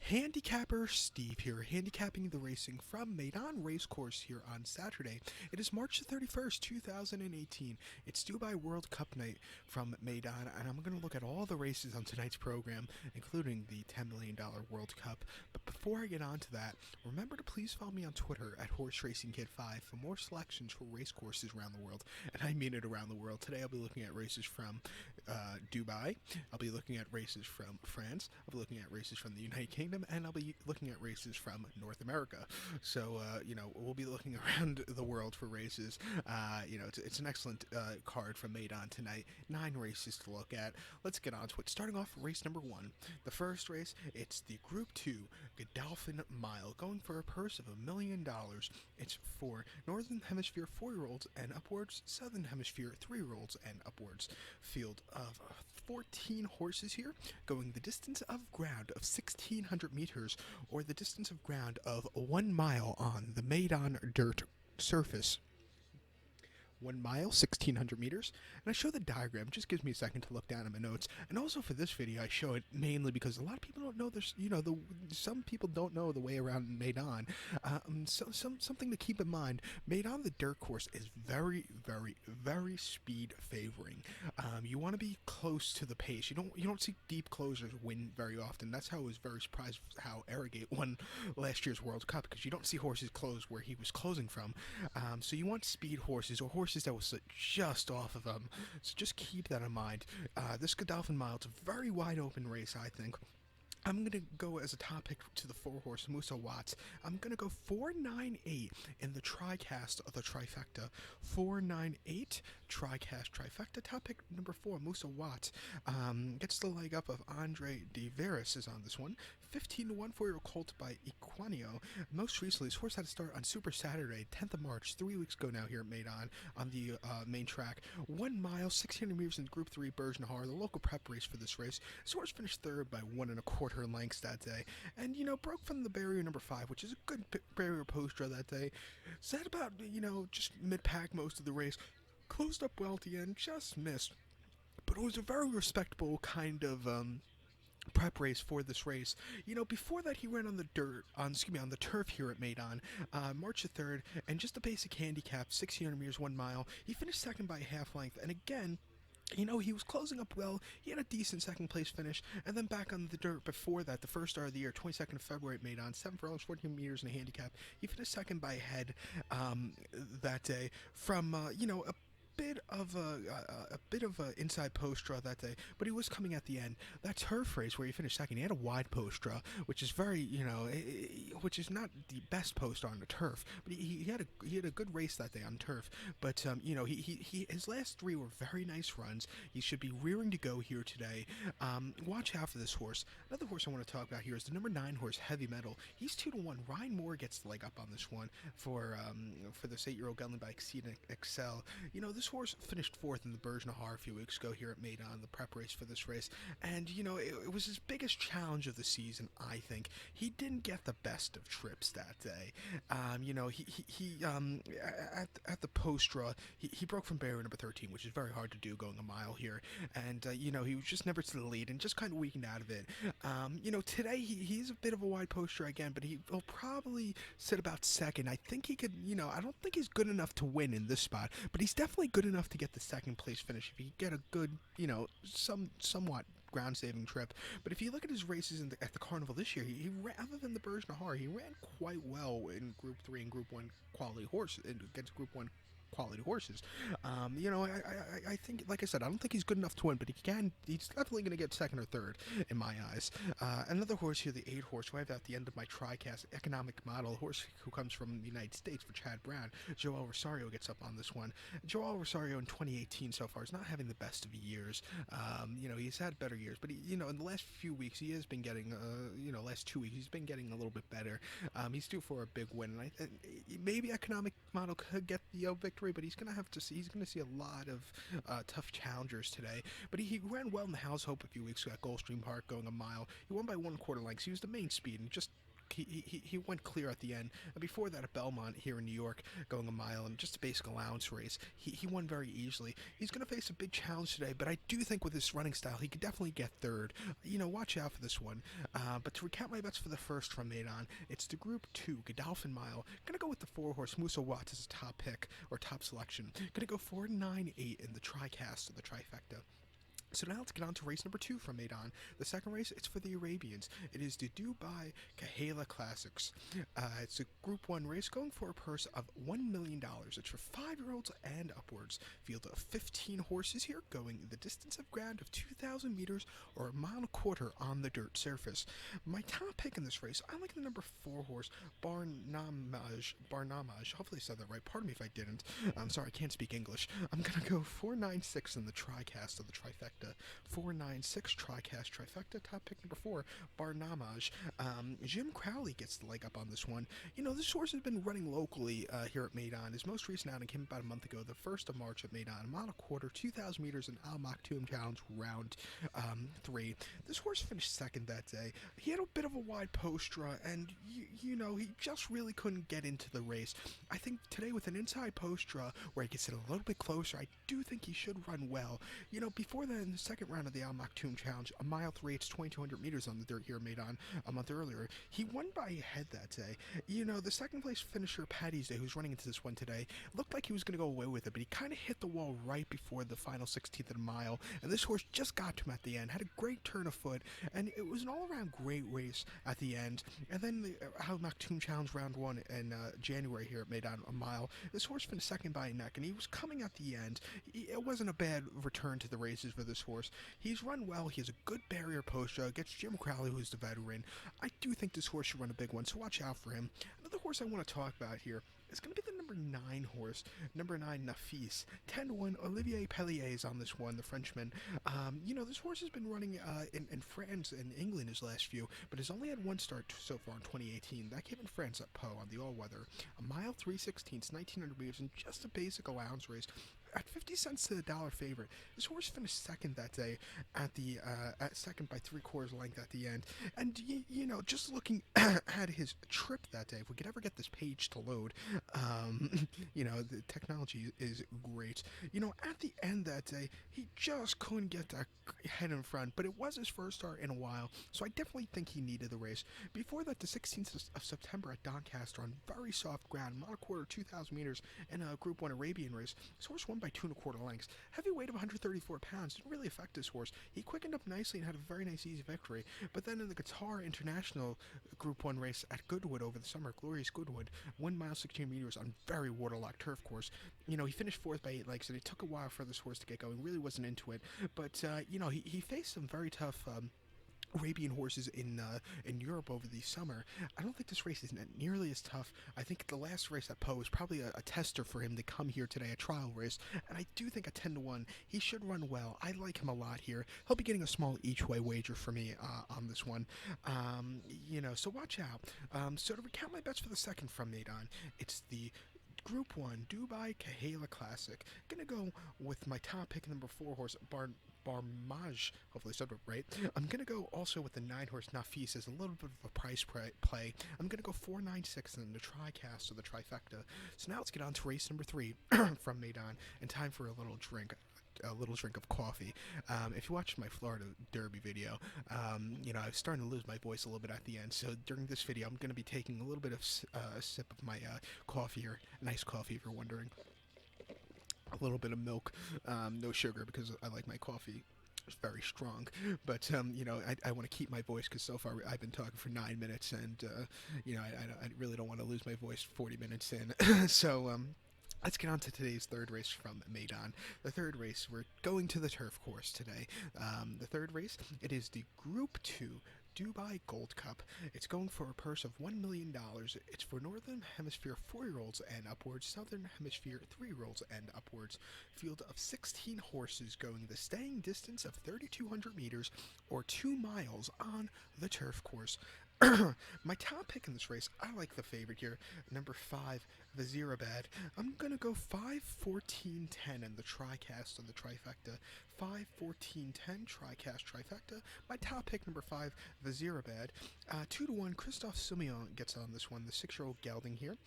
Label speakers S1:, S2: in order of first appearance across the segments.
S1: Handicapper Steve here, handicapping the racing from Meydan Racecourse here on Saturday. It is March the 31st, 2018. It's Dubai World Cup night from Meydan, and I'm going to look at all the races on tonight's program, including the $10 million World Cup. But before I get on to that, remember to please follow me on Twitter at HorseRacingKid5 for more selections for race courses around the world, and I mean it around the world. Today I'll be looking at races from Dubai, I'll be looking at races from France, I'll be looking at races from the United Kingdom, and I'll be looking at races from North America. So, we'll be looking around the world for races. It's an excellent card from Meydan tonight. 9 races to look at. Let's get on to it. Starting off race number 1. The first race, it's the Group 2 Godolphin Mile, going for a purse of $1 million. It's for Northern Hemisphere 4-year-olds and upwards, Southern Hemisphere 3-year-olds and upwards. Field of 14 horses here, going the distance of ground of 1,600 meters, or the distance of ground of 1 mile on the Meydan dirt surface. 1 mile, 1,600 meters, and I show the diagram. It just gives me a second to look down at my notes. And also for this video, I show it mainly because a lot of people don't know there's, some people don't know the way around Meydan. Something to keep in mind, Meydan, the dirt course, is very, very, very speed favoring. You want to be close to the pace. You don't see deep closers win very often. That's how I was very surprised how Arrogate won last year's World Cup, because you don't see horses close where he was closing from. So you want speed horses, or horses that will sit just off of them. So just keep that in mind. This Godolphin Mile, it's a very wide open race, I think. I'm going to go as a top pick to the 4-horse Musa Watts. I'm going to go 498 in the TriCast of the trifecta. 498 TriCast trifecta. Top pick number 4, Musa Watts. Gets the leg up of Andre De Veras is on this one. 15-1 4-year-old colt by Equinio. Most recently, this horse had to start on Super Saturday, 10th of March, 3 weeks ago now here at Meydan on the main track. 1 mile, 1,600 meters in Group 3 Bergenhar, the local prep race for this race. This horse finished third by 1 1/4 lengths that day, and broke from the barrier number 5, which is a good barrier post draw that day. Sat about just mid-pack most of the race, closed up well at the end, just missed, but it was a very respectable kind of prep race for this race. Before that, he ran on the on the turf here at Meydan, March the 3rd, and just a basic handicap, 1,600 meters, 1 mile. He finished second by a half length, and again, he was closing up well. He had a decent second place finish, and then back on the dirt before that, the first start of the year, 22nd of February at Meydan, 7 furlongs, 14 meters in a handicap. He finished second by a head that day from a bit of a inside post draw that day, but he was coming at the end. That turf race where he finished second, he had a wide post draw, which is very, which is not the best post on the turf, but he had a good race that day on turf. But his last 3 were very nice runs. He should be rearing to go here today. Watch out for this horse. Another horse I want to talk about here is the number 9 horse, Heavy Metal. He's 2-1. Ryan Moore gets the leg up on this one for this 8-year-old Gunland by Exceed Excel. This horse finished 4th in the Bergenhar a few weeks ago here at Meydan, the prep race for this race, and it was his biggest challenge of the season. I think he didn't get the best of trips that day. He at the post draw, he broke from barrier number 13, which is very hard to do going a mile here, and he was just never to the lead and just kind of weakened out of it. Today he's a bit of a wide post draw again, but he will probably sit about second. I think he could, I don't think he's good enough to win in this spot, but he's definitely good enough to get the second place finish if he get a good, somewhat ground saving trip. But if you look at his races at the carnival this year, he ran, other than the Bergenhar, he ran quite well in Group 3 and Group 1 quality horses against Group 1 quality horses. I think, like I said, I don't think he's good enough to win, but he's definitely going to get second or third in my eyes. Another horse here, the 8 horse, who I have at the end of my TriCast economic model, horse who comes from the United States for Chad Brown. Joel Rosario gets up on this one. Joel Rosario in 2018 so far is not having the best of years. He's had better years, but in the last few weeks he has been getting, last 2 weeks he's been getting a little bit better. He's due for a big win, and maybe economic model could get the victory, but he's going to see a lot of tough challengers today. But he ran well in the House Hope a few weeks ago at Gulfstream Park, going a mile. He won by 1/4 lengths. He was the main speed and just he went clear at the end. And before that, at Belmont here in New York, going a mile and just a basic allowance race, he won very easily. He's going to face a big challenge today, but I do think with his running style, he could definitely get third. Watch out for this one. But to recap my bets for the first from Meydan, it's the Group 2 Godolphin Mile. Gonna go with the 4-horse Musa Watts as a top pick or top selection. Gonna go 4-9-8 in the tricast or the trifecta. So now let's get on to race number 2 from Meydan. The second race, it's for the Arabians. It is the Dubai Kahela Classics. It's a Group 1 race going for a purse of $1 million. It's for 5-year-olds and upwards. Field of 15 horses here, going the distance of ground of 2,000 meters or 1.25 miles on the dirt surface. My top pick in this race, I like the number 4 horse, Barnamaj. Hopefully I said that right. Pardon me if I didn't. I'm sorry, I can't speak English. I'm going to go 4-9-6 in the tricast of the trifecta. 4-9-6 tricast trifecta. Top pick number 4, Barnamaj. Jim Crowley gets the leg up on this one. This horse has been running locally here at Meydan. His most recent outing came about a month ago, the 1st of March at Meydan. 1.25 miles, 2,000 meters in Al Maktoum Challenge round 3. This horse finished second that day. He had a bit of a wide post draw, and he just really couldn't get into the race. I think today with an inside post draw where he gets it a little bit closer, I do think he should run well. Before then, in the second round of the Al Maktoum Challenge, a mile 3, it's 2,200 meters on the dirt here made on a month earlier. He won by a head that day. The second place finisher, Paddy's Day, who's running into this one today, looked like he was going to go away with it, but he kind of hit the wall right before the final 16th of the mile, and this horse just got to him at the end, had a great turn of foot, and it was an all-around great race at the end. And then the Al Maktoum Challenge round 1 in January here at Meydan, a mile. This horse finished second by a neck, and he was coming at the end. It wasn't a bad return to the races for this horse. He's run well. He has a good barrier post draw against Jim Crowley, who's the veteran. I do think this horse should run a big one, so watch out for him. Another horse I want to talk about here is going to be the number 9 horse, number 9 Nafis. 10-1, Olivier Pellier is on this one, the Frenchman. This horse has been running in France and England his last few, but has only had one start so far in 2018. That came in France at Pau on the all-weather. A mile 3/16, 1,900 meters, and just a basic allowance race. At 50 cents to the dollar favorite, this horse finished second that day at second by 3/4 length at the end. And just looking at his trip that day, if we could ever get this page to load, the technology is great. At the end that day, he just couldn't get that head in front, but it was his first start in a while, so I definitely think he needed the race. Before that, the 16th of September at Doncaster on very soft ground, 1.25 2,000 meters in a Group 1 Arabian race. This horse won by 2.25 lengths. Heavy weight of 134 pounds didn't really affect this horse. He quickened up nicely and had a very nice easy victory. But then in the Qatar International Group 1 race at Goodwood over the summer, Glorious Goodwood, 1 mile 16 meters on very waterlogged turf course. He finished 4th by 8 lengths, and it took a while for this horse to get going. Really wasn't into it. But, he faced some very tough Arabian horses in Europe over the summer. I don't think this race is nearly as tough. I think the last race at Pau was probably a tester for him to come here today, a trial race, and I do think a 10-1, he should run well. I like him a lot here. He'll be getting a small each-way wager for me on this one. So watch out. So to recount my bets for the second from Meydan, it's the Group 1 Dubai Kahela Classic. Gonna go with my top pick, number 4 horse, Barmaj, hopefully I said it right. I'm going to go also with the 9 horse Nafis as a little bit of a price play. I'm going to go 4-9-6 in the tricast or the trifecta. So now let's get on to race number 3 from Meydan, and time for a little drink of coffee. If you watched my Florida Derby video, I was starting to lose my voice a little bit at the end, so during this video I'm going to be taking a little bit of a sip of my coffee, or nice coffee if you're wondering. A little bit of milk, no sugar, because I like my coffee very strong. But I want to keep my voice, because so far I've been talking for 9 minutes, and I really don't want to lose my voice 40 minutes in. So let's get on to today's third race from Meydan. The third race, we're going to the turf course today. The third race, it is the Group 2 Dubai Gold Cup. It's going for a purse of $1 million. It's for Northern Hemisphere 4-year-olds and upwards, Southern Hemisphere 3-year-olds and upwards. Field of 16 horses going the staying distance of 3,200 meters or 2 miles on the turf course. My top pick in this race, I like the favorite here, number 5, Vizirabad. I'm gonna go 5-14-10 in the tricast on the trifecta. 5-14-10 tricast trifecta. My top pick number 5, Vizirabad. 2-1. Christophe Simeon gets on this one. The 6-year-old gelding here.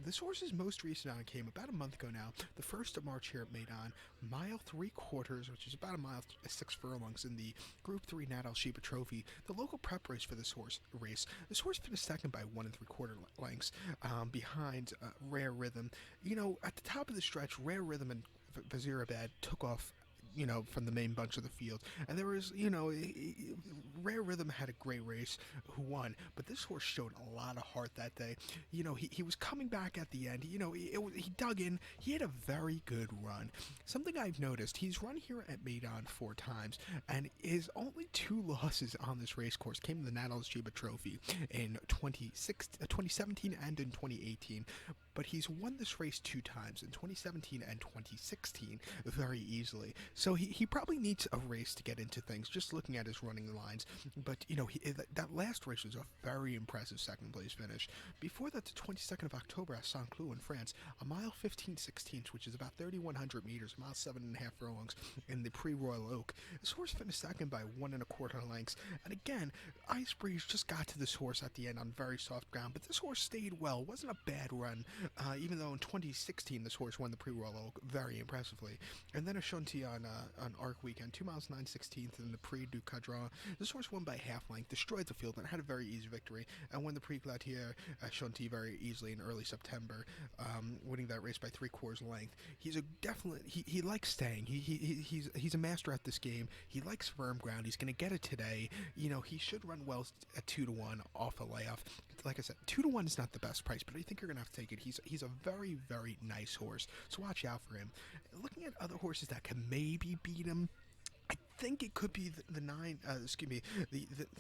S1: This horse's most recent on came about a month ago now. The 1st of March here at Meydan. Mile 3/4, which is about a mile 6 furlongs in the Group 3 Nat Al Sheba Trophy. The local prep race for this horse race. This horse finished second by 1 3/4 lengths behind Rare Rhythm. At the top of the stretch, Rare Rhythm and Vizirabad took off from the main bunch of the field. And there was, Rare Rhythm had a great race who won, but this horse showed a lot of heart that day. He was coming back at the end. He dug in. He had a very good run. Something I've noticed, he's run here at Meydan 4 times, and his only 2 losses on this race course came in the Nat Al Sheba Trophy in 2017 and in 2018. But he's won this race 2 times, in 2017 and 2016, very easily. So he probably needs a race to get into things, just looking at his running lines. But, that last race was a very impressive second place finish. Before that, the 22nd of October at Saint Cloud in France, a mile 15/16, which is about 3,100 meters, a mile 7.5 furlongs in the Pre-Royal Oak. This horse finished second by 1 1/4 lengths. And again, Ice Breeze just got to this horse at the end on very soft ground, but this horse stayed well. It wasn't a bad run. Even though in 2016 this horse won the Pre-Royal Oak very impressively. And then a Shunti on Arc Weekend, 2 miles 9/16 in the Prix du Cadran. This horse won by half length, destroyed the field, and had a very easy victory, and won the Prix Glacier Shunti very easily in early September, winning that race by 3/4 length. He's a definite. He likes staying. He's a master at this game. He likes firm ground. He's going to get it today. He should run well at 2-1 off a layoff. Like I said, 2-1 is not the best price, but I think you're going to have to take it. He's a very, very nice horse, so watch out for him. Looking at other horses that can maybe beat him, I think it could be the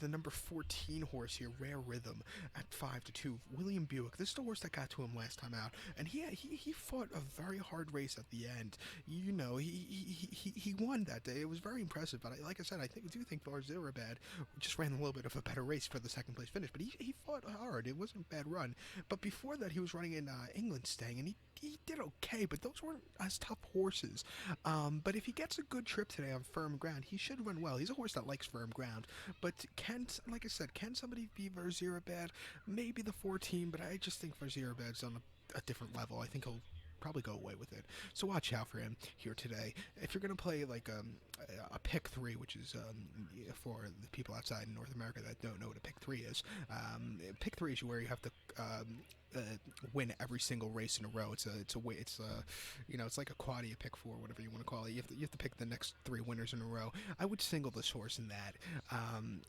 S1: number 14 horse here, Rare Rhythm, at 5-2. William Buick. This is the horse that got to him last time out, and he fought a very hard race at the end. He won that day. It was very impressive. But like I said, I do think Vizirabad just ran a little bit of a better race for the second place finish. But he fought hard. It wasn't a bad run. But before that, he was running in England staying, and he did okay. But those weren't as tough horses. But if he gets a good trip today on firm ground, he should run well. He's a horse that likes firm ground. But like I said, can somebody beat Vizirabad? Maybe the 14, but I just think Vizirabad's on a different level. I think he'll probably go away with it. So watch out for him here today. If you're going to play like a pick 3, which is for the people outside in North America that don't know what a pick 3 is, pick 3 is where you have to win every single race in a row. It's like a quaddy, a pick 4, whatever you want to call it. You have to pick the next 3 winners in a row. I would single this horse in that.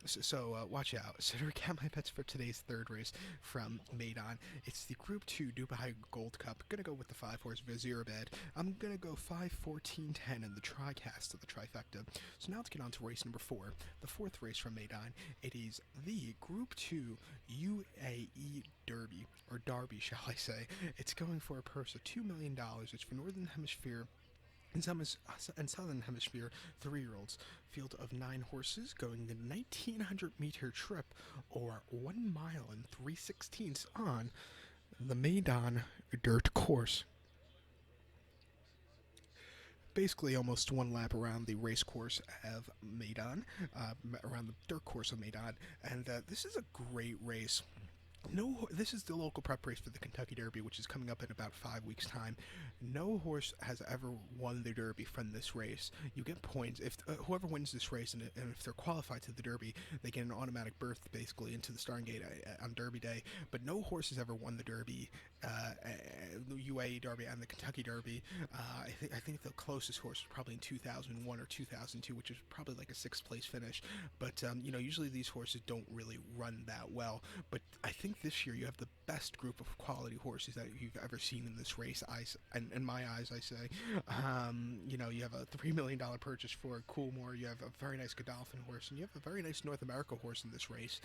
S1: So watch out. So to recap my bets for today's 3rd race from Meydan, it's the Group 2 Dubai Gold Cup. I'm gonna go with the 5 horse Vizirabad. I'm gonna go 5-14-10 in the tricast of the trifecta. So now let's get on to race number 4, the 4th race from Meydan. It is the Group 2 UAE Derby, or Derby, shall I say. It's going for a purse of $2 million. It's for Northern Hemisphere and Southern Hemisphere 3-year-olds. Field of 9 horses going the 1,900-meter trip, or 1 mile and 3/16 on the Meydan Dirt Course. Basically almost 1 lap around the race course of Meydan, around the dirt course of Meydan, and this is a great race. This is the local prep race for the Kentucky Derby, which is coming up in about 5 weeks' time. No horse has ever won the Derby from this race. You get points if whoever wins this race, and if they're qualified to the Derby, they get an automatic berth basically into the starting gate on Derby Day. But no horse has ever won the Derby, the UAE Derby and the Kentucky Derby. I think the closest horse was probably in 2001 or 2002, which is probably like a 6th place finish. But usually these horses don't really run that well. But I think this year you have the best group of quality horses that you've ever seen in this race. In my eyes, I say. You have a $3 million purchase for Coolmore. You have a very nice Godolphin horse, and you have a very nice North America horse in this race.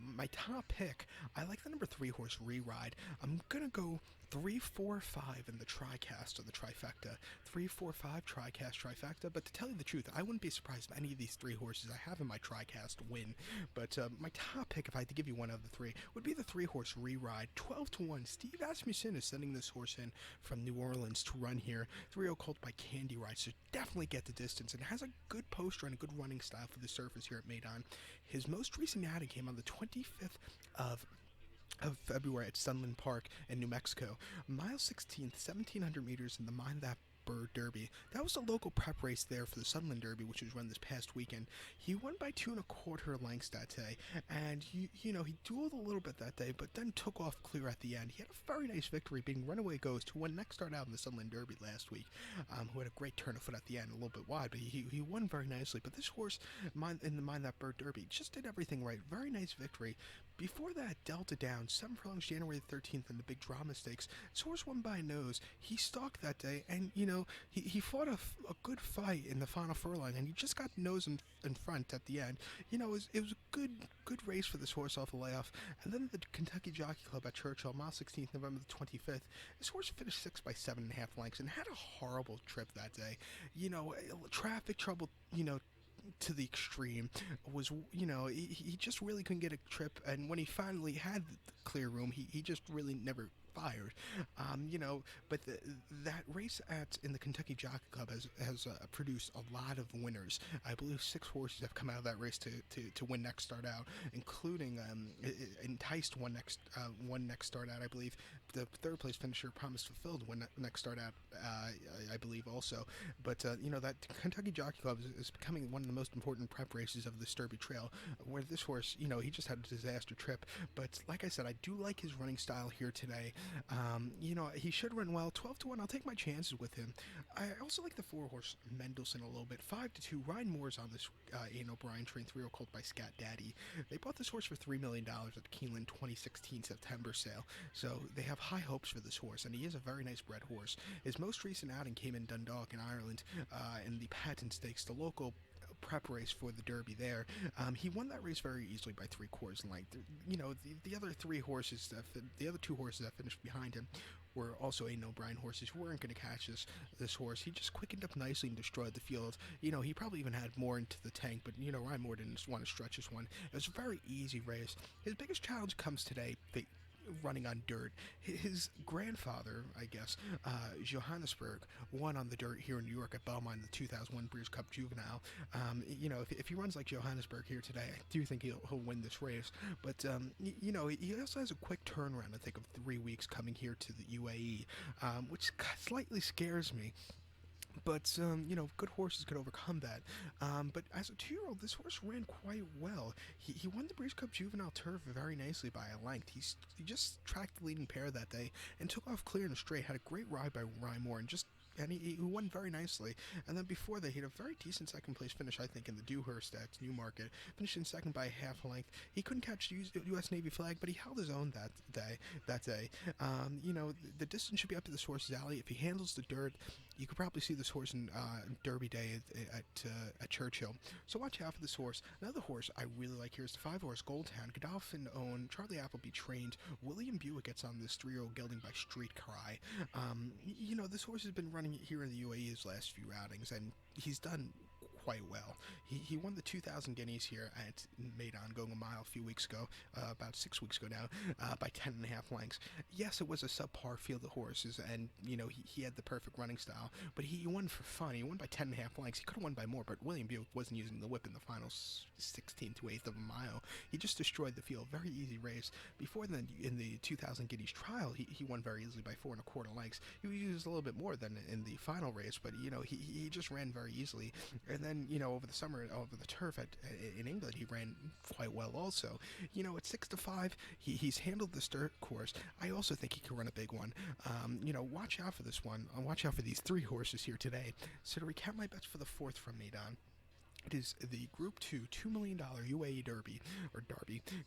S1: My top pick, I like the number 3 horse, Re-Ride. I'm gonna go 3, 4, 5 in the tricast or the trifecta. 3, 4, 5 tricast, trifecta. But to tell you the truth, I wouldn't be surprised if any of these three horses I have in my tricast win. But my top pick, if I had to give you one of the three, would be the 3-horse Re-Ride. 12 to 1. Steve Asmussen is sending this horse in from New Orleans to run here. 3-0 colt by Candy Ride, so definitely get the distance and has a good poster and a good running style for the surface here at Meydan. His most recent outing came on the 25th of February at Sunland Park in New Mexico. Mile 16th, 1,700 meters in the Mind That Bird Derby. That was a local prep race there for the Sunland Derby, which was run this past weekend. He won by 2 1/4 lengths that day, and he dueled a little bit that day, but then took off clear at the end. He had a very nice victory, being Runaway Ghost, who won next start out in the Sunland Derby last week, who had a great turn of foot at the end, a little bit wide, but he won very nicely. But this horse, in the Mind That Bird Derby, just did everything right. Very nice victory. Before that, Delta down, 7 furlongs January 13th in the Big Drama Stakes. This horse won by a nose. He stalked that day, and, he fought a good fight in the final furlong, and he just got nose in front at the end. It was a good race for this horse off the layoff. And then the Kentucky Jockey Club at Churchill, mile 16th, November the 25th. This horse finished 6 by 7.5 lengths and had a horrible trip that day. Traffic trouble, to the extreme. Was he just really couldn't get a trip, and when he finally had the clear room, he just really never fired. But that race in the Kentucky Jockey Club has produced a lot of winners. I believe 6 horses have come out of that race to win next start out, including Enticed won next start out. I believe the third place finisher Promise Fulfilled won next start out. I believe also. But that Kentucky Jockey Club is becoming one of the most important prep races of this Derby Trail, where this horse, he just had a disaster trip. But like I said, I do like his running style here today. He should run well. 12 to 1. I'll take my chances with him. I also like the 4-horse Mendelssohn a little bit. 5 to 2. Ryan Moore's on this Ian O'Brien train, 3-year-old colt by Scat Daddy. They bought this horse for $3 million at the Keeneland 2016 September sale. So they have high hopes for this horse, and he is a very nice bred horse. His most recent outing came in Dundalk in Ireland in the Patton Stakes, the local prep race for the Derby there. He won that race very easily by 3/4 length. The other 2 horses that finished behind him were also Aiden O'Brien horses who weren't going to catch this horse. He just quickened up nicely and destroyed the field. He probably even had more into the tank, but Ryan Moore didn't want to stretch this one. It was a very easy race. His biggest challenge comes today. Running on dirt. His grandfather, I guess, Johannesburg, won on the dirt here in New York at Belmont in the 2001 Breeders' Cup Juvenile. If he runs like Johannesburg here today, I do think he'll win this race. But, he also has a quick turnaround, I think, of 3 weeks coming here to the UAE, which slightly scares me. But, good horses could overcome that. But as a 2-year-old, this horse ran quite well. He won the Breeders' Cup Juvenile Turf very nicely by a length. He just tracked the leading pair that day and took off clear and straight. Had a great ride by Ryan Moore and he won very nicely. And then before that, he had a very decent second place finish, I think, in the Dewhurst at Newmarket. Finished in second by half a length. He couldn't catch the U.S. Navy flag, but he held his own that day. The distance should be up to this horse's alley. If he handles the dirt, you could probably see this horse in Derby Day at Churchill. So watch out for this horse. Another horse I really like here is the 5-horse Goldhound. Godolphin owned, Charlie Appleby trained. William Buick gets on this 3-year-old gelding by Street Cry. This horse has been running here in the UAE his last few outings, and he's done quite well. He won the 2,000 guineas here at Meydan, going a mile a few weeks ago, about 6 weeks ago now, by 10.5 lengths. Yes, it was a subpar field of horses, and he had the perfect running style, but he won for fun. He won by 10.5 lengths. He could have won by more, but William Buick wasn't using the whip in the final 16th to 8th of a mile. He just destroyed the field. Very easy race. Before then, in the 2,000 guineas trial, he won very easily by 4 1/4 lengths. He used a little bit more than in the final race, but he just ran very easily. And then over the summer, over the turf in England, he ran quite well also. At 6 to 5, he's handled the dirt course. I also think he can run a big one. Watch out for this one. Watch out for these 3 horses here today. So to recap my bets for the 4th from Meydan, it is the Group 2 $2 million UAE Derby.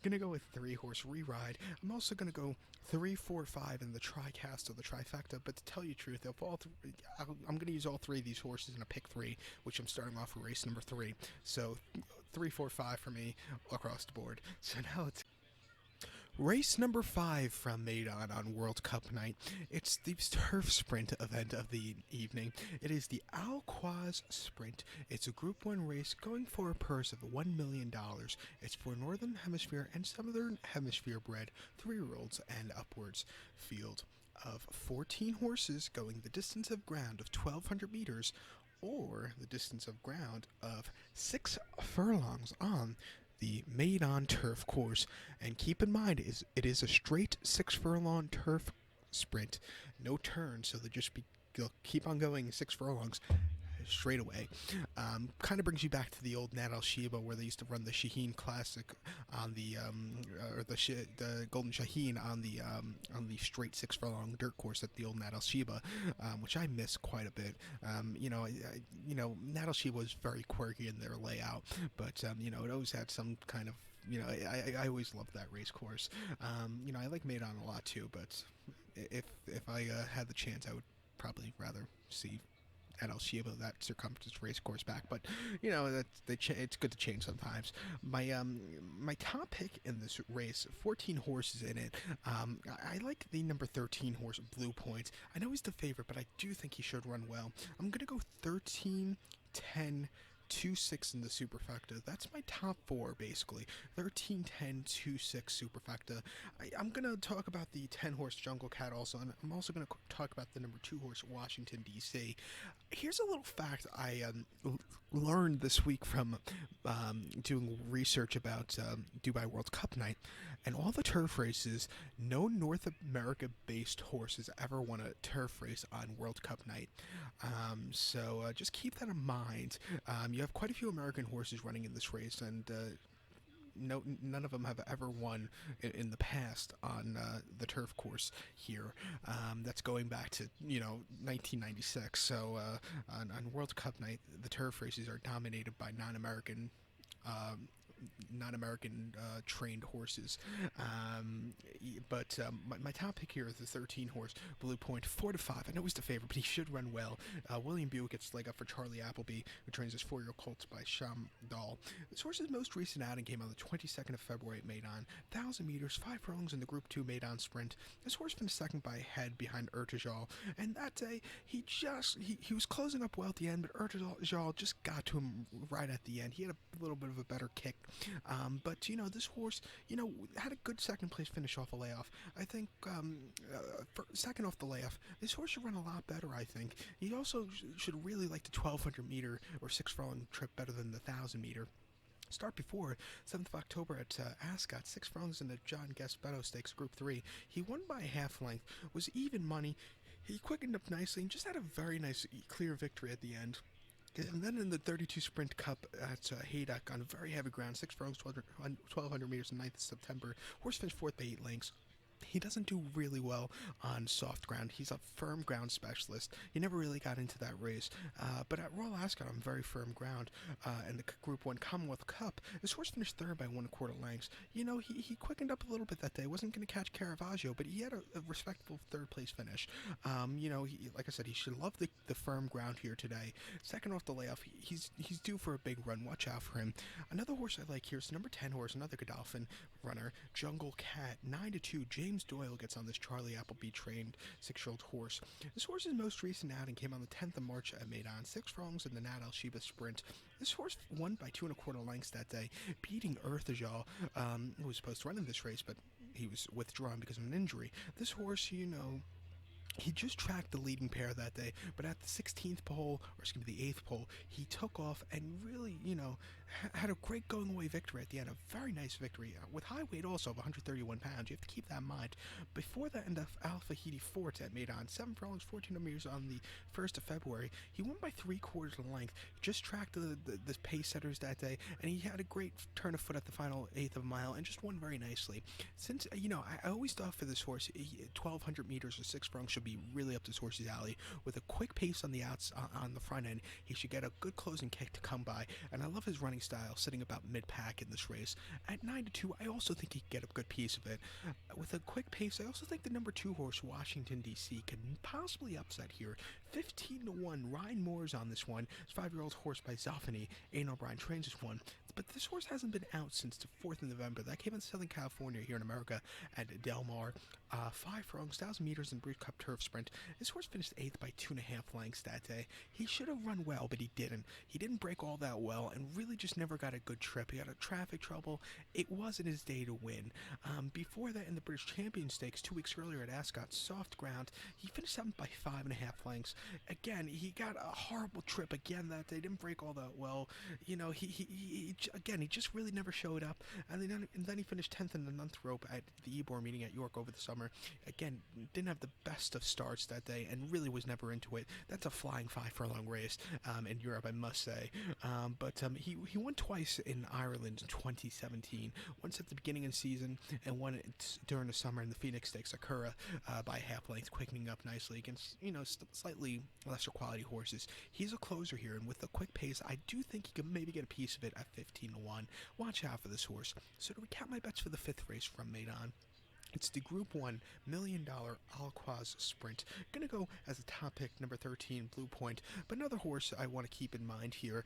S1: Gonna go with 3-horse Re-Ride. I'm also gonna go 3, 4, 5 in the tricast or the trifecta. But to tell you the truth, I'm gonna use all 3 of these horses in a pick 3, which I'm starting off with race number 3. So 3, 4, 5 for me across the board. So now let's Race number 5 from Meydan on World Cup night. It's the turf sprint event of the evening. It is the Al-Quaz Sprint. It's a Group 1 race going for a purse of $1 million. It's for Northern Hemisphere and Southern Hemisphere bred 3-year-olds and upwards. Field of 14 horses going the distance of ground of 1,200 meters or the distance of ground of 6 furlongs on the Meydan turf course. And keep in mind, it is a straight 6 furlong turf sprint, no turns, so they'll keep on going 6 furlongs straight away. Kind of brings you back to the old Nat Al Sheba, where they used to run the Shaheen Classic on the the Golden Shaheen on the straight 6 furlong dirt course at the old Nat Al Sheba, which I miss quite a bit. Nat Al Sheba was very quirky in their layout, but it always had some kind of I always loved that race course. I like Meydan a lot too, but if I had the chance, I would probably rather see at Al Sheba that circumference race course back. But it's good to change sometimes. My top pick in this race, 14 horses in it. I like the number 13 horse, Blue Points. I know he's the favorite, but I do think he should run well. I'm gonna go 13, 10, 2, 6 in the superfecta. That's my top 4, basically. 13, 10, 2, 6 superfecta. I'm going to talk about the 10 horse Jungle Cat also, and I'm also going to talk about the number 2 horse Washington, D.C. Here's a little fact I learned this week from doing research about Dubai World Cup night. And all the turf races, no North America-based horses ever won a turf race on World Cup night. So just keep that in mind. You have quite a few American horses running in this race, and none of them have ever won in the past on the turf course here. That's going back to 1996. So on World Cup night, the turf races are dominated by non-American trained horses. But my top pick here is the 13 horse Blue Point, 4 to 5. I know he's the favorite, but he should run well. William Buick gets leg up for Charlie Appleby, who trains his 4-year-old colt by Sham Dahl. This horse's most recent outing came on the 22nd of February at Meydan. 1,000 meters, 5 furlongs in the Group 2 Meydan sprint. This horse finished second by a head behind Urtajal, and that day he was closing up well at the end, but Urtajal just got to him right at the end. He had a little bit of a better kick. But this horse, had a good second place finish off a layoff. I think second off the layoff, this horse should run a lot better. I think he also should really like the 1,200 meter or 6 furlong trip better than the 1,000 meter. Start before 7th of October at Ascot, 6 furlongs in the John Gaspetto Stakes Group 3. He won by a half length, was even money. He quickened up nicely and just had a very nice, clear victory at the end. And then in the 32 Sprint Cup at Haydock on very heavy ground, 6 furlongs, 1,200 meters on 9th of September. Horse finished 4th by 8 lengths. He doesn't do really well on soft ground. He's a firm ground specialist. He never really got into that race. But at Royal Ascot on very firm ground, and the Group 1 Commonwealth Cup, this horse finished 3rd by 1/4 lengths. He quickened up a little bit that day. Wasn't going to catch Caravaggio, but he had a respectable 3rd place finish. Like I said, he should love the firm ground here today. Second off the layoff, he's due for a big run. Watch out for him. Another horse I like here is number 10 horse, another Godolphin runner, Jungle Cat, 9 to 2. James Doyle gets on this Charlie Appleby trained 6-year-old horse. This horse's most recent outing came on the 10th of March at Meydan, 6 furlongs in the Nat Al Sheba sprint. This horse won by 2 1/4 lengths that day, beating Urtajal, who was supposed to run in this race, but he was withdrawn because of an injury. This horse, he just tracked the leading pair that day, but at the 16th pole, or excuse me, the 8th pole, he took off and really, had a great going away victory at the end. A very nice victory with high weight also of 131 pounds. You have to keep that in mind. Before the end of Alpha Hidi Fort at Meydan, 7 furlongs, 14 meters on the 1st of February, he won by 3/4 of the length. Just tracked the pace setters that day, and he had a great turn of foot at the final 1/8 of a mile and just won very nicely. Since, I always thought for this horse, 1,200 meters or 6 furlongs should be really up this horse's alley. With a quick pace on the on the front end, he should get a good closing kick to come by, and I love his running style, sitting about mid-pack in this race. At 9 to 2, I also think he can get a good piece of it. With a quick pace, I also think the number 2 horse, Washington, D.C., can possibly upset here. 15-1. Ryan Moore's on this one. It's 5-year-old horse by Zoffany. Aiden O'Brien trains this one. But this horse hasn't been out since the 4th of November. That came in Southern California here in America at Del Mar. 5 furlongs, 1,000 meters in Breed Cup Turf Sprint. This horse finished 8th by 2.5 lengths that day. He should have run well, but he didn't. He didn't break all that well and really just never got a good trip. He had a traffic trouble. It wasn't his day to win. Before that, in the British Champion Stakes 2 weeks earlier at Ascot, soft ground, he finished 7th by 5.5 lengths. Again, he got a horrible trip again that day. Didn't break all that well. You know, he just really never showed up. And then he finished 10th in the 9th rope at the Ebor meeting at York over the summer. Again, didn't have the best of starts that day and really was never into it. That's a flying 5-furlong race in Europe, I must say. But he won twice in Ireland in 2017. Once at the beginning of the season and one during the summer in the Phoenix Stakes at Curra by half length, quickening up nicely against, slightly lesser quality horses. He's a closer here, and with a quick pace, I do think he could maybe get a piece of it at 15-1. Watch out for this horse. So to recap my bets for the 5th race from Meydan, it's the Group 1 $1 million Alquaz Sprint. Gonna go as a top pick, number 13, Blue Point. But another horse I want to keep in mind here,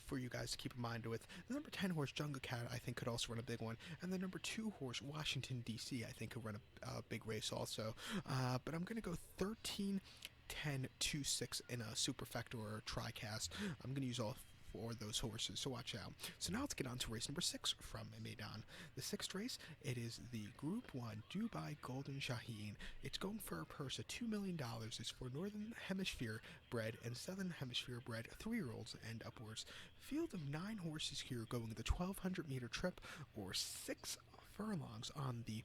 S1: for you guys to keep in mind with, the number 10 horse, Jungle Cat, I think could also run a big one. And the number 2 horse, Washington, D.C., I think could run a big race also. But I'm gonna go 13, 10, 2, 6 in a superfecta or a tricast. I'm gonna use all for those horses, so watch out. So now let's get on to race number 6 from Meydan. The 6th race, it is the Group 1 Dubai Golden Shaheen. It's going for a purse of $2 million. It's for Northern Hemisphere bred and Southern Hemisphere bred 3-year-olds and upwards. Field of 9 horses here going the 1,200 meter trip or 6 furlongs on the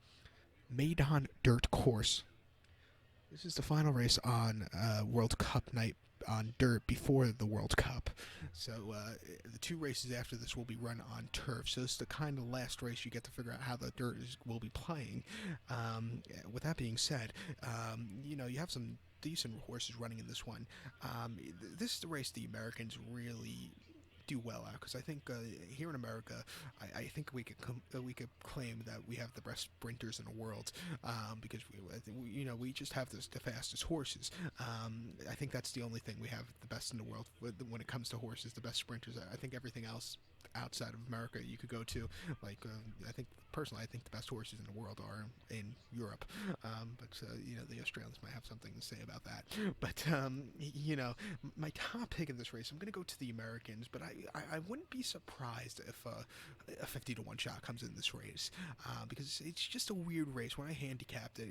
S1: Meydan Dirt Course. This is the final race on World Cup night on dirt before the World Cup. So the 2 races after this will be run on turf. So this is the kind of last race you get to figure out how the dirt will be playing. With that being said, you have some decent horses running in this one. This is the race the Americans really do well at, because I think here in America, I think we could claim that we have the best sprinters in the world, because we just have the fastest horses. I think that's the only thing we have the best in the world when it comes to horses, the best sprinters. I think everything else outside of America you could go to, like I think the best horses in the world are in Europe, but the Australians might have something to say about that. But my top pick in this race, I'm going to go to the Americans, but I wouldn't be surprised if a 50-1 shot comes in this race, because it's just a weird race. When I handicapped it,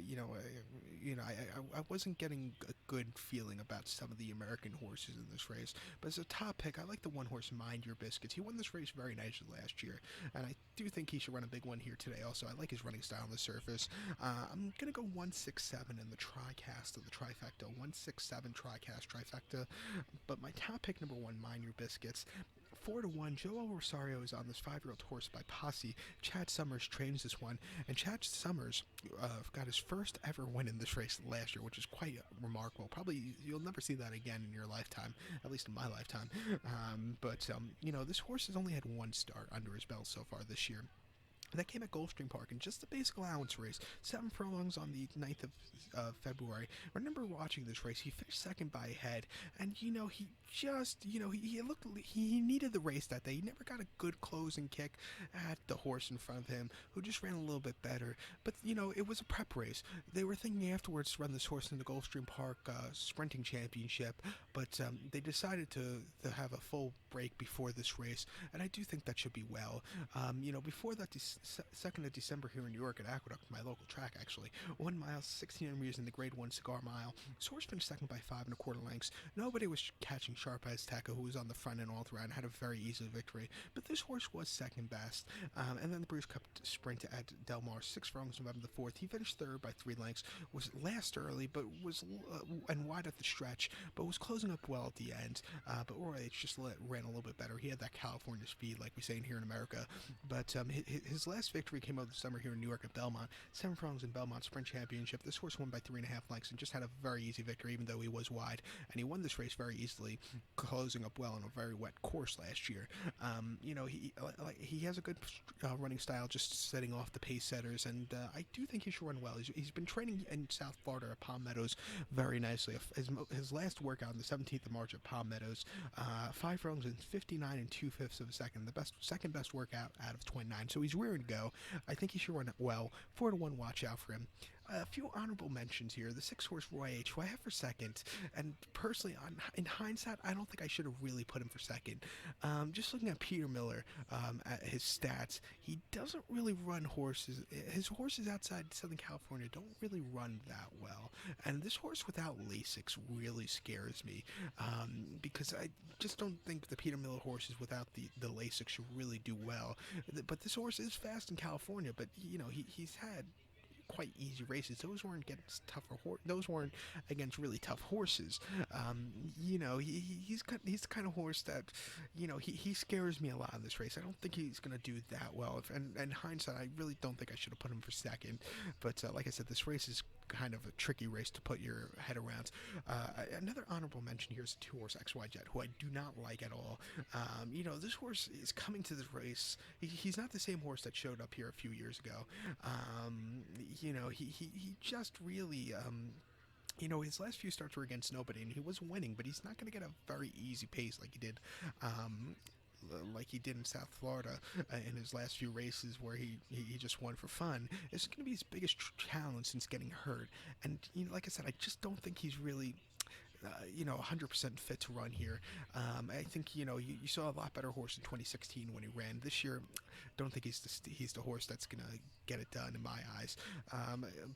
S1: I wasn't getting a good feeling about some of the American horses in this race. But as a top pick, I like the 1 horse Mind Your Biscuits. He won this race very nicely last year, and I do think he should run a big one here today. Also, I like his running style on the surface. I'm gonna go 167 in the tricast of the trifecta, 167 tricast trifecta. But my top pick, number 1, Mind Your Biscuits. 4-1, Joel Rosario is on this 5-year-old horse by Posse. Chad Summers trains this one, and Chad Summers got his first ever win in this race last year, which is quite remarkable. Probably you'll never see that again in your lifetime, at least in my lifetime. But this horse has only had 1 start under his belt so far this year. That came at Gulfstream Park in just a basic allowance race, 7 furlongs on the 9th of February. I remember watching this race. He finished second by a head, and he needed the race that day. He never got a good closing kick at the horse in front of him, who just ran a little bit better. But it was a prep race. They were thinking afterwards to run this horse in the Gulfstream Park sprinting championship, but they decided to have a full break before this race, and I do think that should be well. Before that, 2nd of December here in New York at Aqueduct, my local track actually, 1 mile, 1600 meters in the Grade 1 Cigar Mile. This horse finished second by 5 1/4 lengths. Nobody was catching Sharp Eyes Taka, who was on the front end all throughout and had a very easy victory, but this horse was second best. And then the Breeders' Cup Sprint at Del Mar, 6 furlongs, November the 4th. He finished 3rd by 3 lengths, was last early, but was and wide at the stretch, but was closing up well at the end. But Roy H just ran a little bit better. He had that California speed, like we say here in America, but his last victory came over the summer here in New York at Belmont. 7 furlongs in Belmont Sprint Championship. This horse won by 3.5 lengths and just had a very easy victory, even though he was wide. And he won this race very easily, closing up well on a very wet course last year. He has a good running style, just setting off the pace setters, and I do think he should run well. He's been training in South Florida at Palm Meadows very nicely. His last workout on the 17th of March at Palm Meadows, 5 furlongs in 59 and 2/5 of a second, the second best workout out of 29. So he's rearing to go. I think he should run it well. 4-1, watch out for him. A few honorable mentions here. The 6-horse Roy H, who I have for second, and personally, in hindsight, I don't think I should have really put him for second. Just looking at Peter Miller, at his stats, he doesn't really run horses. His horses outside Southern California don't really run that well, and this horse without Lasix really scares me, because I just don't think the Peter Miller horses without the Lasix should really do well. But this horse is fast in California, but he's had quite easy races. Those weren't against those weren't against really tough horses. He's the kind of horse that, he scares me a lot in this race. I don't think he's going to do that well. And hindsight, I really don't think I should have put him for second. But like I said, this race is kind of a tricky race to put your head around. Another honorable mention here is a 2-horse XY Jet, who I do not like at all. This horse is coming to this race. He's not the same horse that showed up here a few years ago. He just really, his last few starts were against nobody, and he was winning, but he's not going to get a very easy pace like he did in South Florida in his last few races, where he just won for fun. It's going to be his biggest challenge since getting hurt. And like I said, I just don't think he's really 100% fit to run here. I think you saw a lot better horse in 2016 when he ran. This year, don't think he's the horse that's gonna get it done in my eyes.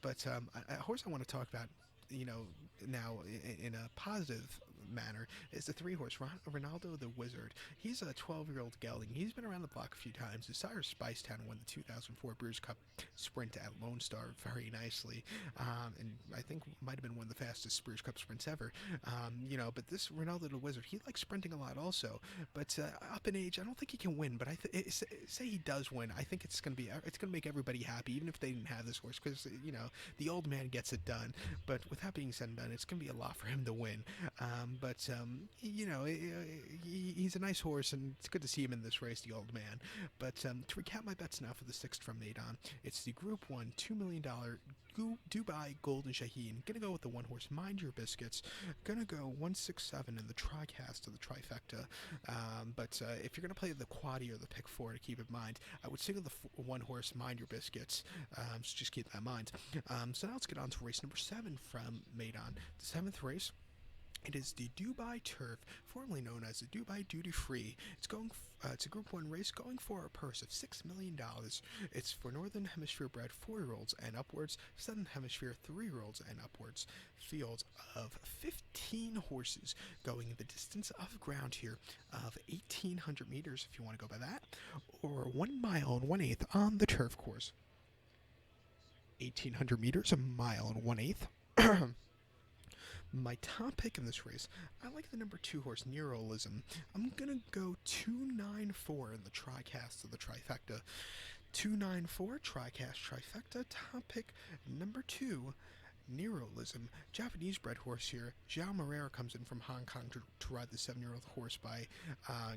S1: But a horse I want to talk about, now in a positive manner, is the 3-horse Ronaldo the Wizard. He's a 12-year-old gelding. He's been around the block a few times. His sire Spicetown won the 2004 Breeders' Cup Sprint at Lone Star very nicely, and I think might have been one of the fastest Breeders' Cup sprints ever. But this Ronaldo the Wizard, he likes sprinting a lot also. But up in age, I don't think he can win. But say he does win, I think it's gonna make everybody happy, even if they didn't have this horse, because the old man gets it done. But with that being said and done, it's gonna be a lot for him to win. He's a nice horse, and it's good to see him in this race, the old man. But to recap my bets now for the 6th from Meydan, it's the Group 1 $2 million Dubai Golden Shaheen. Gonna go with the 1-horse Mind Your Biscuits. Gonna go 167 in the TriCast of the trifecta. But if you're gonna play the quaddy or the pick 4, to keep in mind, I would single the 1-horse Mind Your Biscuits. So just keep that in mind. So now let's get on to race number 7 from Meydan. The 7th race. It is the Dubai Turf, formerly known as the Dubai Duty Free. It's a Group 1 race going for a purse of $6 million. It's for Northern Hemisphere bred 4-year-olds and upwards, Southern Hemisphere 3-year-olds and upwards. Field of 15 horses going the distance of ground here of 1,800 meters, if you want to go by that, or 1 mile and 1/8 on the turf course. 1,800 meters, a mile and 1/8. My top pick in this race, I like the number 2 horse, Neuralism. I'm going to go 294 in the TriCast of the trifecta. 294, TriCast trifecta, top pick, number 2, Neuralism. Japanese bred horse here. Zhao Moreira comes in from Hong Kong to ride the 7-year-old horse by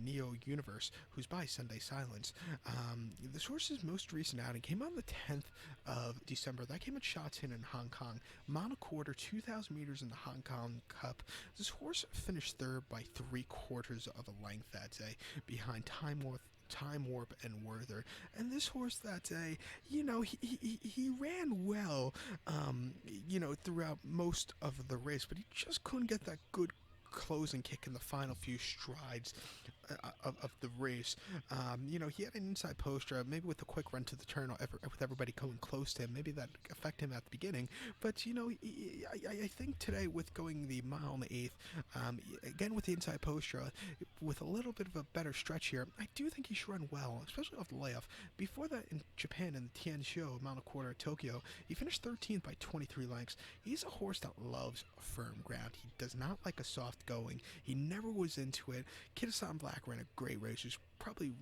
S1: Neo Universe, who's by Sunday Silence. This horse's most recent outing came on the 10th of December. That came at Sha Tin in Hong Kong. Mile quarter, 2,000 meters in the Hong Kong Cup. This horse finished third by 3/4 of a length that day, behind Time Warp and Werther. And this horse that day, he ran well, throughout most of the race, but he just couldn't get that good closing kick in the final few strides of the race. He had an inside poster, maybe with a quick run to the turn with everybody coming close to him. Maybe that affected him at the beginning. But, I think today with going the mile and 1/8, again with the inside poster, with a little bit of a better stretch here, I do think he should run well, especially off the layoff. Before that in Japan in the Tian Show, mile and a quarter at Tokyo, he finished 13th by 23 lengths. He's a horse that loves firm ground. He does not like a soft going. He never was into it. Kitasan Black Mack ran a great race. He's probably,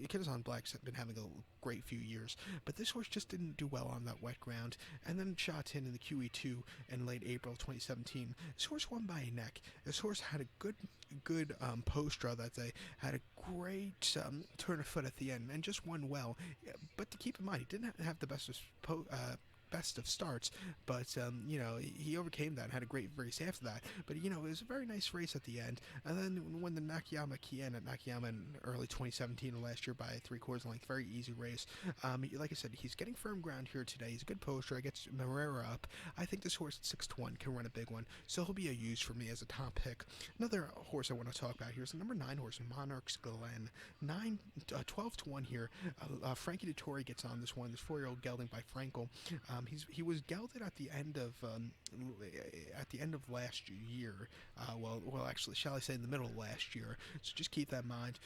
S1: Kidder's Black's been having a great few years, but this horse just didn't do well on that wet ground, and then shot in the QE2 in late April 2017. This horse won by a neck. This horse had a good post draw that day, had a great turn of foot at the end, and just won well. But to keep in mind, he didn't have the best of starts, but he overcame that and had a great race after that. But it was a very nice race at the end. And then when the Nakayama Kien at Nakayama in early 2017 last year by 3/4 length, very easy race. Like I said, he's getting firm ground here today. He's a good poster. Gets Marrera up. I think this horse at 6-1 can run a big one, so he'll be a use for me as a top pick. Another horse I want to talk about here is the number 9 horse, Monarch's Glen. 12-1 here. Frankie Dettori gets on this one. This 4-year-old gelding by Frankel. He was gelded at the end of last year. Actually, shall I say in the middle of last year? So just keep that in mind.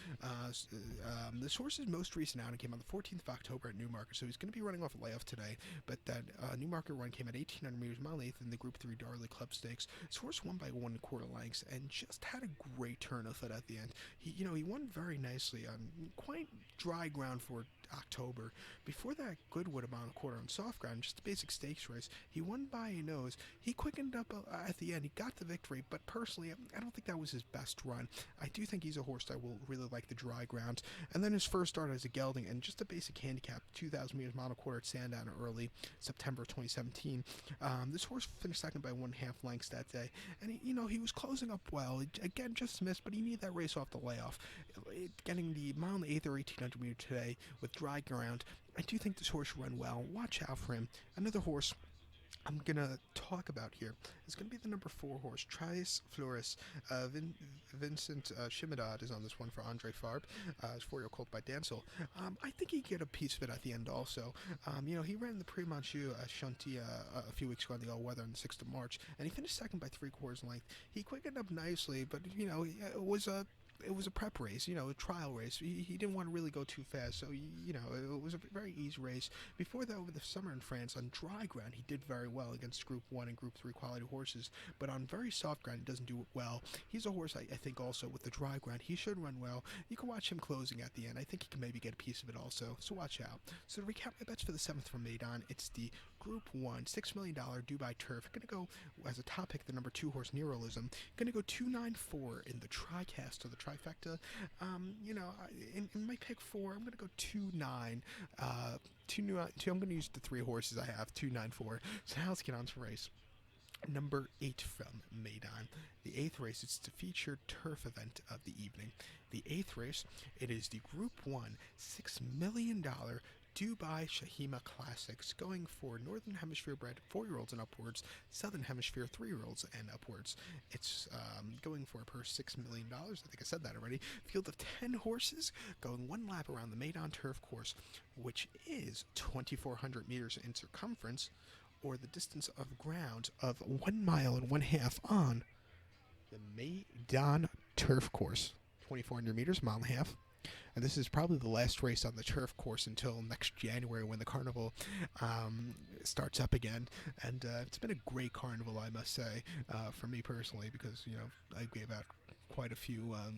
S1: This horse's most recent outing came on the 14th of October at Newmarket, so he's going to be running off a layoff today. But that Newmarket run came at 1,800 meters, mile 8th in the Group 3 Darley Club Stakes. This horse won by 1/4 lengths and just had a great turn of foot at the end. He won very nicely on quite dry ground for October. Before that, Goodwood about a quarter on soft ground, just a basic stakes race. He won by a nose. He quickened up at the end. He got the victory, but personally, I don't think that was his best run. I do think he's a horse that will really like the dry ground. And then his first start as a gelding and just a basic handicap, 2,000 meters mile and a quarter at Sandown in early September 2017. This horse finished second by 1/2 lengths that day, and he was closing up well. Again, just missed, but he needed that race off the layoff. Getting the mile and 8th or 1,800 meter today with dry ground, I do think this horse will run well. Watch out for him. Another horse I'm going to talk about here is going to be the number 4 horse, Tres Flores. Vincent Shimadad is on this one for Andre Farb. His 4-year-old colt by Dancel. I think he get a piece of it at the end also. He ran the Prix Manchou at Chantilly a few weeks ago on the all-weather on the 6th of March, and he finished second by 3/4 length. He quickened up nicely, but, it was a prep race, a trial race. He didn't want to really go too fast, so, it was a very easy race. Before that, over the summer in France, on dry ground, he did very well against Group 1 and Group 3 quality horses, but on very soft ground, he doesn't do it well. He's a horse, I think, also, with the dry ground, he should run well. You can watch him closing at the end. I think he can maybe get a piece of it also, so watch out. So to recap my bets for the 7th from Meydan, it's the Group 1, $6 million Dubai Turf. I'm going to go, as a top pick, the number 2 horse, Neuralism. Going to go 294 in the TriCast or the trifecta. In my pick 4, I'm going to go 2-9. I'm going to use the 3 horses I have, 2-9-4. So now let's get on to race number 8 from Meydan. The 8th race, it's the featured turf event of the evening. The 8th race, it is the Group 1, $6 million Dubai Shahima Classics, going for Northern Hemisphere bred 4-year-olds and upwards, Southern Hemisphere 3-year-olds and upwards. It's going for a purse $6 million. I think I said that already. Field of 10 horses going 1 lap around the Meydan Turf Course, which is 2,400 meters in circumference, or the distance of ground of 1 mile and 1/2 on the Meydan Turf Course. 2,400 meters, mile and a half. And this is probably the last race on the turf course until next January when the carnival starts up again. And it's been a great carnival, I must say, for me personally, because, I gave out quite a few, I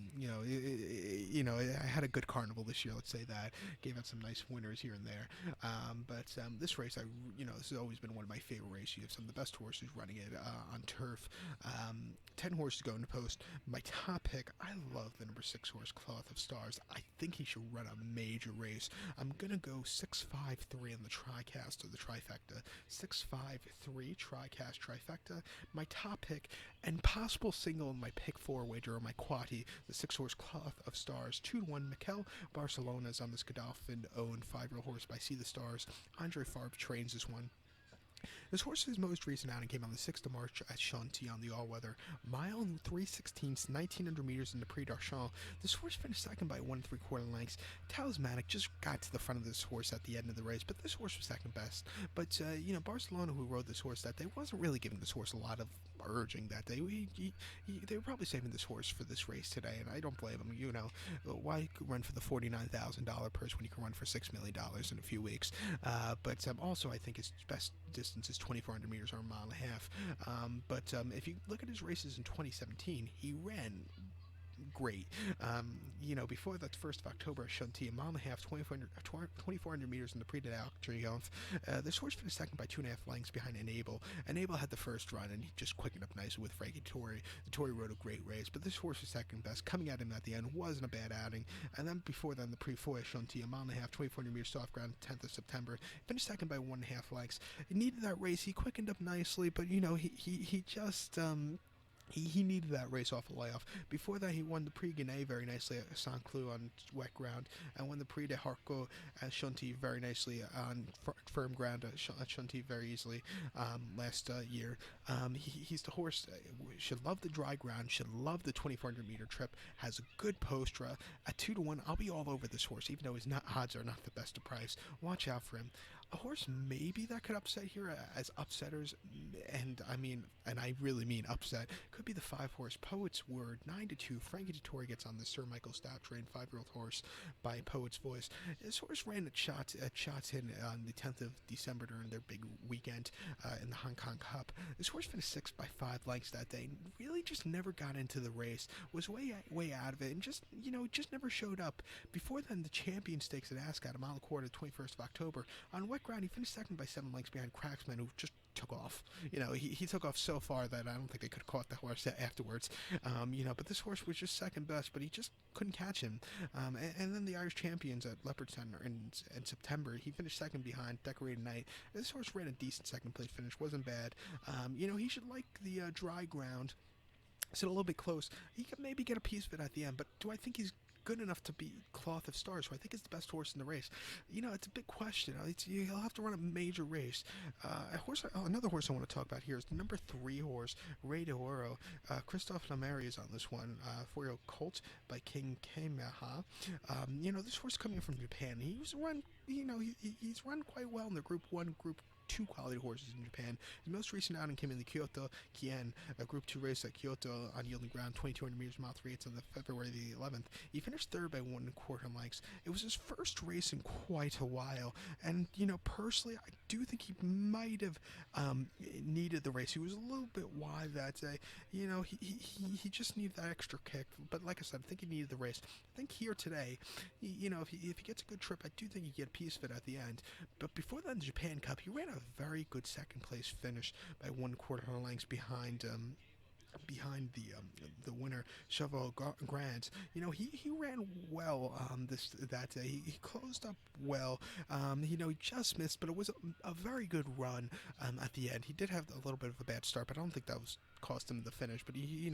S1: had a good carnival this year, let's say that. Gave out some nice winners here and there. But this race, this has always been one of my favorite races. You have some of the best horses running it on turf. 10 horses going to post. My top pick, I love the number 6 horse, Cloth of Stars. I think he should run a major race. I'm going to go 6-5-3 in the TriCast or the trifecta. 6-5-3 TriCast trifecta. My top pick and possible single in my pick 4 wager or my quaddie, the 6 horse Cloth of Stars. 2-1 Mikel Barcelona is on this Godolphin-owned 5-year-old horse by See the Stars. Andre Farb trains this one. This horse's most recent outing came on the 6th of March at Chantilly on the all-weather. Mile and 3/16, 1,900 meters in the Prix d'Archamps. This horse finished second by 1 3/4 lengths. Talismanic just got to the front of this horse at the end of the race, but this horse was second best. But, Barcelona, who rode this horse that day, wasn't really giving this horse a lot of urging that day. They were probably saving this horse for this race today, and I don't blame them. Why run for the $49,000 purse when you can run for $6 million in a few weeks? But also, I think his best distance is 2,400 meters or a mile and a half. But if you look at his races in 2017, he ran great. Before that 1st of October, Shanti, a mile and a half, 2,400 meters in the Prix de l'Arc Triomphe. This horse finished second by 2.5 lengths behind Enable. Enable had the first run, and he just quickened up nicely with Frankie Torrey. The Torrey rode a great race, but this horse was second best. Coming at him at the end wasn't a bad outing. And then before then, the Prix Foy Shanti, a mile and a half, 2,400 meters soft ground, 10th of September. Finished second by 1.5 lengths. He needed that race. He quickened up nicely, but he just he needed that race off a layoff. Before that, he won the Prix Guinée very nicely at Saint-Cloud on wet ground, and won the Prix de Harcourt at Chantilly very nicely on firm ground at Chantilly very easily last year. He's the horse should love the dry ground, should love the 2,400 meter trip, has a good post-draw. At 2-1, I'll be all over this horse, even though his odds are not the best of price. Watch out for him. A horse maybe that could upset here as upsetters, and I really mean upset, could be the 5-horse Poet's Word, 9-2. Frankie Dettori gets on the Sir Michael Stout trained 5-year-old horse by Poet's Voice. This horse ran at Shots in on the 10th of December during their big weekend in the Hong Kong Cup. This horse finished 6th by 5 lengths that day. Really just never got into the race, was way out of it, and just never showed up. Before then, the Champion Stakes at Ascot, a mile and a quarter, 21st of October. On wet ground, he finished second by 7 lengths behind Cracksman, who just took off. He took off so far that I don't think they could have caught the horse afterwards. But this horse was just second best, but he just couldn't catch him. And then the Irish Champions at Leopardstown in September, he finished second behind Decorated Knight. This horse ran a decent second place finish, wasn't bad. He should like the dry ground. So a little bit close. He could maybe get a piece of it at the end, but do I think he's good enough to beat Cloth of Stars, who I think is the best horse in the race? It's a big question. He'll have to run a major race. Another horse I want to talk about here is the number 3 horse, Rey de Oro. Christophe Lamary is on this one, 4-year-old colt by King Kameha. This horse coming from Japan. He's run quite well in the Group 1, Group 2 quality horses in Japan. His most recent outing came in the Kyoto Kien, a Group 2 race at Kyoto on yielding ground, 2,200 meters, mile 3/8 on the February the 11th. He finished third by 1.25 lengths. It was his first race in quite a while, and personally, I do think he might have needed the race. He was a little bit wide that day. He just needed that extra kick. But like I said, I think he needed the race. I think here today, if he gets a good trip, I do think he get a piece of it at the end. But before that, in the Japan Cup, he ran a very good second place finish by 1.25 lengths behind the winner, Cheval Grand. He ran well that day. He closed up well. He just missed, but it was a very good run at the end. He did have a little bit of a bad start, but I don't think that was cost him the finish. But he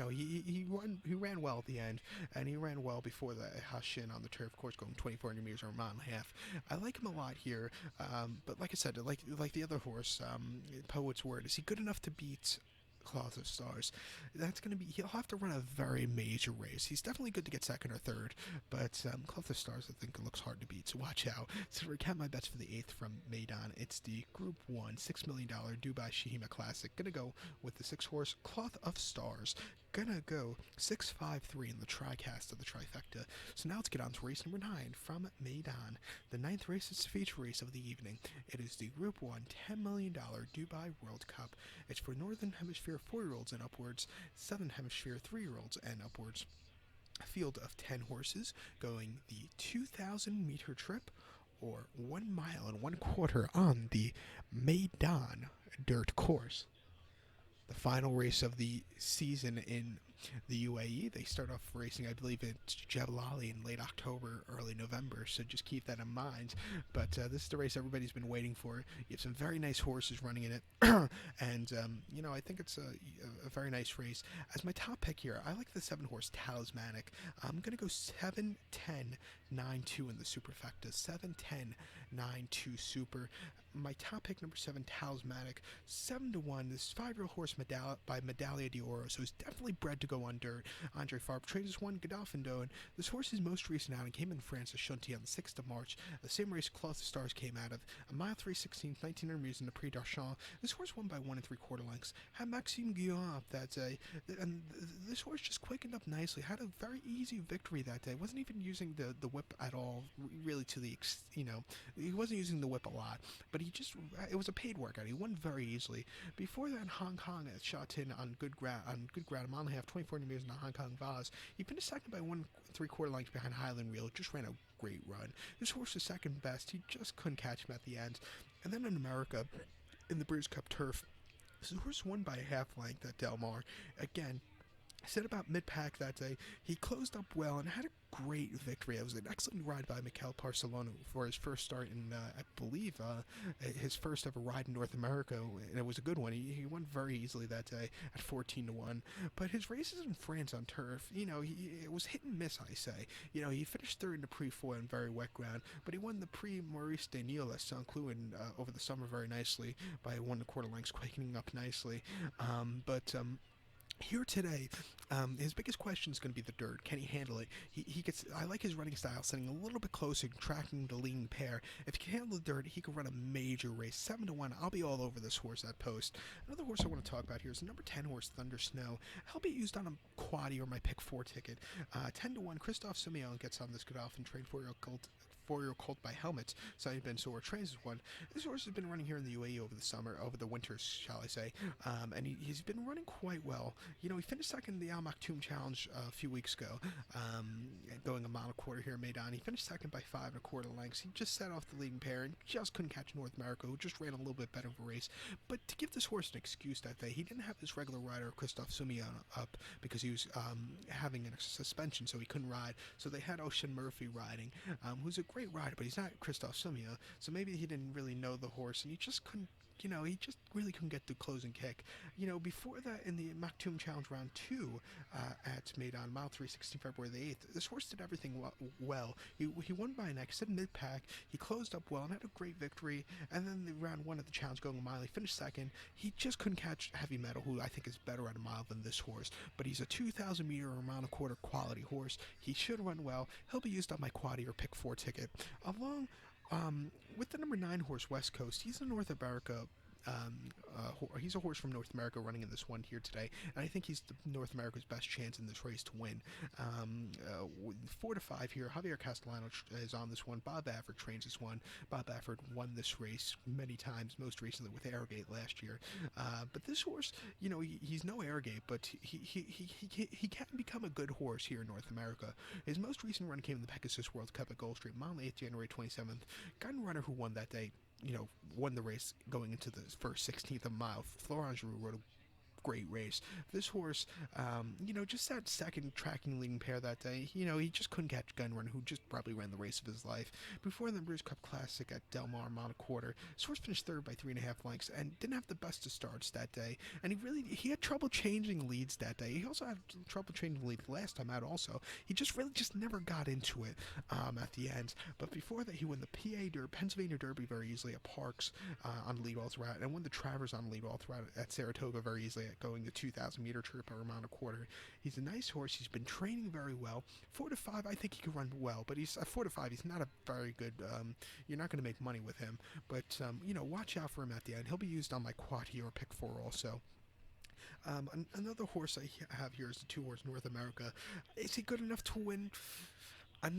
S1: ran well at the end, and he ran well before the Hashin on the turf course, going 2,400 meters or a mile and a half. I like him a lot here, but like I said, like the other horse, Poet's Word, is he good enough to beat Cloth of Stars? He'll have to run a very major race. He's definitely good to get second or third, but Cloth of Stars, I think, looks hard to beat, so watch out. So to recap my bets for the 8th from Meydan, it's the Group 1 $6 million Dubai Shihima Classic. Gonna go with the 6-horse Cloth of Stars. Gonna go 6-5-3 in the TriCast of the trifecta. So now let's get on to race number 9 from Meydan. The 9th race is the feature race of the evening. It is the Group 1 $10 million Dubai World Cup. It's for Northern Hemisphere 4-year-olds and upwards, Southern Hemisphere 3-year-olds and upwards. A field of 10 horses going the 2,000 meter trip, or 1 mile and 1/4 on the Meydan dirt course. The final race of the season in the UAE. They start off racing, I believe, at Jebel Ali in late October, early November, so just keep that in mind. But this is the race everybody's been waiting for. You have some very nice horses running in it, and I think it's a very nice race. As my top pick here, I like the 7-horse Talismanic. I'm going to go 7-10-9-2 in the superfecta. 7-10-9-2 super. My top pick, number 7, Talismanic. 7-1. This 5-year-old horse by Medaglia d'Oro, so he's definitely bred to go on dirt. Andre Farb trains as 1 Godolphin Doe. This horse's most recent outing came in France at Chantilly on the 6th of March. The same race Cloth of Stars came out of. A mile 3/16, 1,900 meters in the Prix d'Archamps. This horse won by 1 3/4 lengths. Had Maxime Guillaume up that day, and this horse just quickened up nicely. Had a very easy victory that day. Wasn't even using the whip at all, really, to the he wasn't using the whip a lot, but it was a paid workout. He won very easily. Before that, Hong Kong at Shatin on good ground, a mile and a half, 24 meters in the Hong Kong Vase. He finished second by 1 3/4 lengths behind Highland Reel. Just ran a great run. This horse was second best. He just couldn't catch him at the end. And then in America, in the Breeders' Cup Turf, this horse won by a half length at Del Mar. Again, said about mid-pack that day, he closed up well and had a great victory. It was an excellent ride by Mikel Barcelona for his first start in, I believe, his first ever ride in North America, and it was a good one. He won very easily that day at 14-1. But his races in France on turf, it was hit and miss, I say. He finished third in the Prix-Foy on very wet ground, but he won the Prix Maurice Daniel at Saint-Cloud over the summer very nicely by 1 1/4 lengths, quaking up nicely. Here today, his biggest question is going to be the dirt. Can he handle it? I like his running style, sitting a little bit closer, tracking the leading pair. If he can handle the dirt, he could run a major race. 7-1. I'll be all over this horse at post. Another horse I want to talk about here is the number 10 horse, Thunder Snow. He'll be used on a quaddy or my pick 4 ticket. 10-1. Christophe Simeon gets on this Godolphin train 4-year-old colt by Helmets. Sonny Bensour trains this one. This horse has been running here in the UAE over the winters, shall I say, and he's been running quite well. He finished second in the Al Maktoum Challenge a few weeks ago, going a mile and a quarter here in Meydan. He finished second by 5 1/4 lengths. He just set off the leading pair and just couldn't catch North America, who just ran a little bit better of a race. But to give this horse an excuse that day, he didn't have his regular rider, Christophe Simeon, up because he was having a suspension, so he couldn't ride. So they had Ocean Murphy riding, who's a great rider, but he's not Christophe Simeon, so maybe he didn't really know the horse, and he just couldn't, he just really couldn't get the closing kick. Before that, in the Maktoum Challenge round 2 at Meydan, mile 3, 16 February the 8th, this horse did everything well. He won by an exit mid-pack, he closed up well and had a great victory, and then the round 1 of the challenge going a mile, he finished second. He just couldn't catch Heavy Metal, who I think is better at a mile than this horse, but he's a 2,000 meter or a mile and a quarter quality horse. He should run well. He'll be used on my quaddy or pick 4 ticket. Along with the number 9 horse, West Coast, he's a North America. He's a horse from North America running in this one here today, and I think he's North America's best chance in this race to win. 4-5 here. Javier Castellano is on this one. Bob Baffert trains this one. Bob Baffert won this race many times, most recently with Arrogate last year. But this horse, he's no Arrogate, but he can become a good horse here in North America. His most recent run came in the Pegasus World Cup at Gold Street, mile 8, January 27th. Gun runner who won that day, won the race going into the first 16th of a mile. Florent Giroux rode a great race. This horse, just that second tracking leading pair that day, he just couldn't catch Gunrunner, who just probably ran the race of his life. Before the Breeders' Cup Classic at Del Mar, mile and a quarter, this horse finished third by 3.5 lengths and didn't have the best of starts that day. And he had trouble changing leads that day. He also had trouble changing leads last time out also. He just never got into it at the end. But before that, he won the Pennsylvania Derby very easily at Parks on lead all throughout, and won the Travers on lead all throughout at Saratoga very easily going the 2,000 meter trip or a mile and a quarter. He's a nice horse. He's been training very well. 4-5, I think he could run well, but he's at 4-5. He's not a very good. You're not going to make money with him, but watch out for him at the end. He'll be used on my quad here or pick 4 also. Another horse I have here is the 2 horse North America. Is he good enough to win? I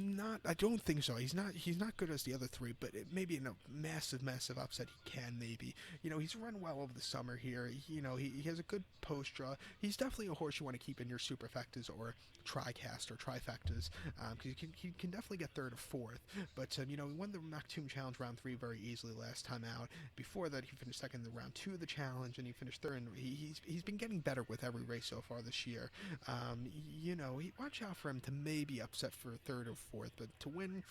S1: don't think so. He's not good as the other 3, but maybe in a massive upset he can maybe. He's run well over the summer here. He has a good post draw. He's definitely a horse you want to keep in your superfectas or tricast or trifectas, because he can definitely get 3rd or 4th. But he won the Maktoum Challenge round 3 very easily last time out. Before that, he finished second in the round 2 of the challenge, and he finished 3rd. And he's been getting better with every race so far this year. Watch out for him to maybe upset for 3rd or 4th, but to win,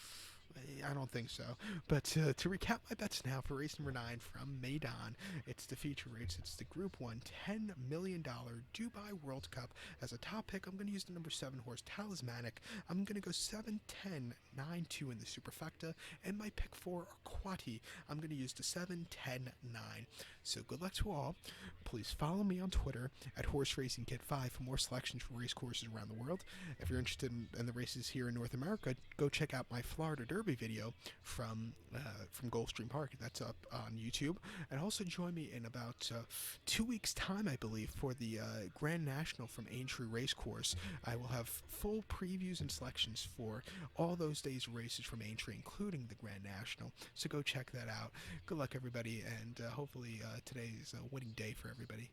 S1: I don't think so. But to recap my bets now for race number 9 from Meydan, it's the feature race. It's the Group 1 $10 million Dubai World Cup. As a top pick, I'm going to use the number 7 horse, Talismanic. I'm going to go 7-10-9-2 in the superfecta, and my pick 4, Quati. I'm going to use the 7-10-9. So good luck to all. Please follow me on Twitter at Horse Racing Kid 5 for more selections for race courses around the world. If you're interested in the races here in North America, go check out my Florida Derby Derby video from Gulfstream Park. That's up on YouTube. And also join me in about 2 weeks' time, I believe, for the Grand National from Aintree Racecourse. I will have full previews and selections for all those days' races from Aintree, including the Grand National. So go check that out. Good luck, everybody, and hopefully today is a winning day for everybody.